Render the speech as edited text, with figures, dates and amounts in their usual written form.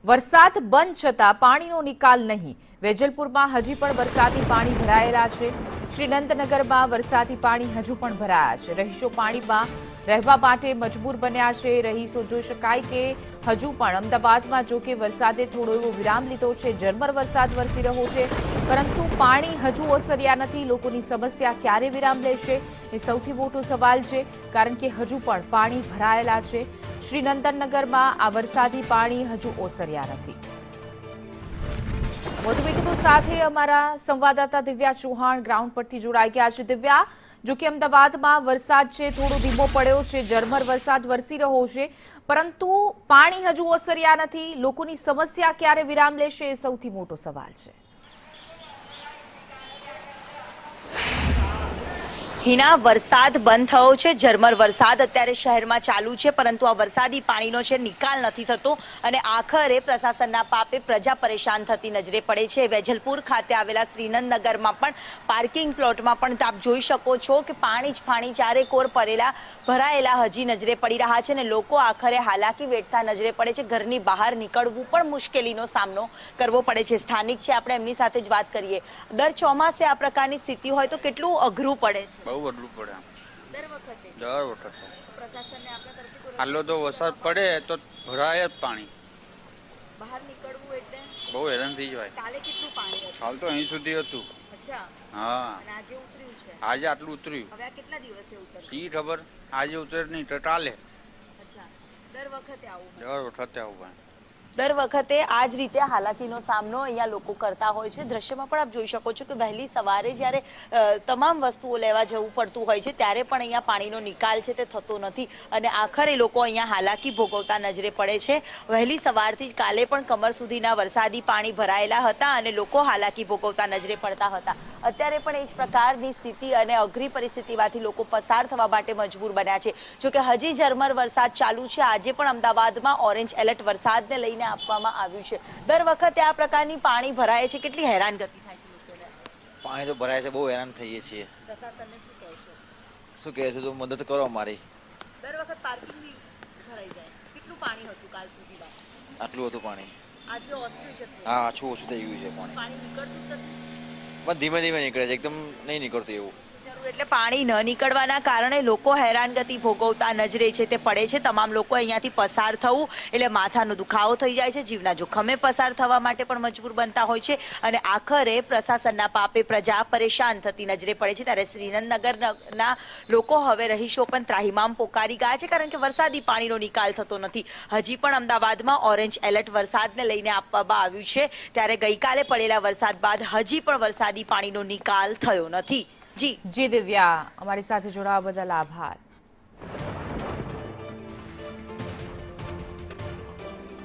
વરસાદ બંધ છતાં પાણીનો નિકાલ નહીં. વેજલપુરમાં હજી પણ વરસાદી પાણી ભરાયેલા છે. શ્રીનંદનગરમાં વરસાદી પાણી હજુ પણ ભરાયા છે. રહીશો પાણીમાં રહેવા માટે મજબૂર બન્યા છે. રહીશો જોઈ શકાય કે હજુ પણ અમદાવાદમાં જો કે વરસાદે થોડો એવો વિરામ લીધો છે. ઝરમર વરસાદ વરસી રહ્યો છે, પરંતુ પાણી હજુ ઓસર્યા નથી. લોકોની સમસ્યા ક્યારે વિરામ લેશે એ સૌથી મોટો સવાલ છે, કારણ કે હજુ પણ પાણી ભરાયેલા છે. શ્રીનંદનગરમાં આ વરસાદી પાણી હજુ ઓસર્યા નથી. વધુ વિગતો સાથે અમારા સંવાદદાતા દિવ્યા ચૌહાણ ગ્રાઉન્ડ પરથી જોડાઈ ગયા છે. દિવ્યા, જો કે અમદાવાદમાં વરસાદ છે થોડો ધીમો પડ્યો છે, ઝરમર વરસાદ વરસી રહ્યો છે, પરંતુ પાણી હજુ ઓસર્યા નથી. લોકોની સમસ્યા ક્યારે વિરામ લેશે એ સૌથી મોટો સવાલ છે. હિના, વરસાદ બંધ થયો છે. ઝરમર વરસાદ અત્યારે શહેરમાં ચાલુ છે, પરંતુ આ વરસાદી પાણીનો છે નિકાલ નથી થતો અને આખરે પ્રશાસનના પાપે પ્રજા પરેશાન થતી નજરે પડે છે. વેજલપુર ખાતે આવેલા શ્રીનંદનગરમાં પણ પાર્કિંગ પ્લોટમાં પણ આપ જોઈ શકો છો કે પાણી જ પાણી ચારેકોર ભરાયેલા હજી નજરે પડી રહ્યા છે અને લોકો આખરે હાલાકી વેઠતા નજરે પડે છે. ઘરની બહાર નીકળવું પણ મુશ્કેલીનો સામનો કરવો પડે છે. સ્થાનિક છે, આપણે એમની સાથે જ વાત કરીએ. દર ચોમાસે આ પ્રકારની સ્થિતિ હોય તો કેટલું અઘરું પડે છે? બહુ અઘરું પડે. દર વખતે પ્રશાસનને આપણા તરફથી આટલો તો વરસાદ પડે તો ભરાય જ પાણી. બહાર નીકળવું એટલે બહુ હેરાન થઈ જાય. કાલે કેટલું પાણી હતું? હાલ તો અહીં સુધી હતું. અચ્છા. હા, અને આજે ઉતર્યું છે? આજે આટલું ઉતર્યું. હવે આ કેટલા દિવસે ઉતરશે? શી ખબર, આજે ઉતરે નહીં તો ચાલે. અચ્છા. દર વખતે આવું? દર વખતે આવું. દર વખતે આ જ રીતે હાલાકીનો સામનો અહીંયા લોકો કરતા હોય છે. દ્રશ્યમાં પણ આપ જોઈ શકો છો કે વહેલી સવારે જ્યારે તમામ વસ્તુઓ લેવા જવું પડતું હોય છે, ત્યારે પણ અહીંયા પાણીનો નિકાલ છે તે થતો નથી અને આખરે લોકો અહીંયા હાલાકી ભોગવતા નજરે પડે છે. વહેલી સવારથી જ કાલે પણ કમર સુધીના વરસાદી પાણી ભરાયેલા હતા અને લોકો હાલાકી ભોગવતા નજરે પડતા હતા. અત્યારે પણ એ જ પ્રકારની સ્થિતિ અને અઘરી પરિસ્થિતિમાંથી લોકો પસાર થવા માટે મજબૂર બન્યા છે. જોકે હજી ઝરમર વરસાદ ચાલુ છે. આજે પણ અમદાવાદમાં ઓરેન્જ એલર્ટ વરસાદને લઈને આપવામાં આવ્યું છે. દર વખતે આ પ્રકારની પાણી ભરાય છે, કેટલી હેરાનગતિ થાય છે લોકોને? પાણી તો ભરાય છે, બહુ હેરાન થઈએ છીએ. પ્રશાસનને શું કહેશો? શું કહે છે, તો મદદ કરો અમારી. દર વખત પાર્કિંગ બી ભરાઈ જાય. કેટલું પાણી હતું કાલ સુધીમાં? આટલું હતું પાણી. આજે ઓછું છે? હા, આછું ઓછું થઈ ગયું છે પાણી. પાણી નીકળતું જ નથી? પણ ધીમે ધીમે નીકળે છે, એકદમ નહીં નીકળતું એવું. એટલે પાણી ન નીકળવાના કારણે લોકો હેરાનગતિ ભોગવતા નજરે છે તે પડે છે. તમામ લોકો અહીંયાથી પસાર થવું એટલે માથાનો દુખાવો થઈ જાય છે. જીવના જોખમે પસાર થવા માટે પણ મજબૂર બનતા હોય છે અને આખરે પ્રશાસનના પાપે પ્રજા પરેશાન થતી નજરે પડે છે. ત્યારે શ્રીનંદનગરના લોકો હવે રહીશો પણ ત્રાહિમામ પોકારી ગયા છે, કારણ કે વરસાદી પાણીનો નિકાલ થતો નથી. હજી પણ અમદાવાદમાં ઓરેન્જ એલર્ટ વરસાદને લઈને આપવામાં આવ્યું છે. ત્યારે ગઈકાલે પડેલા વરસાદ બાદ હજી પણ વરસાદી પાણીનો નિકાલ થયો નથી. જી દિવ્યા, અમારી સાથે જોડાવા બદલ આભાર.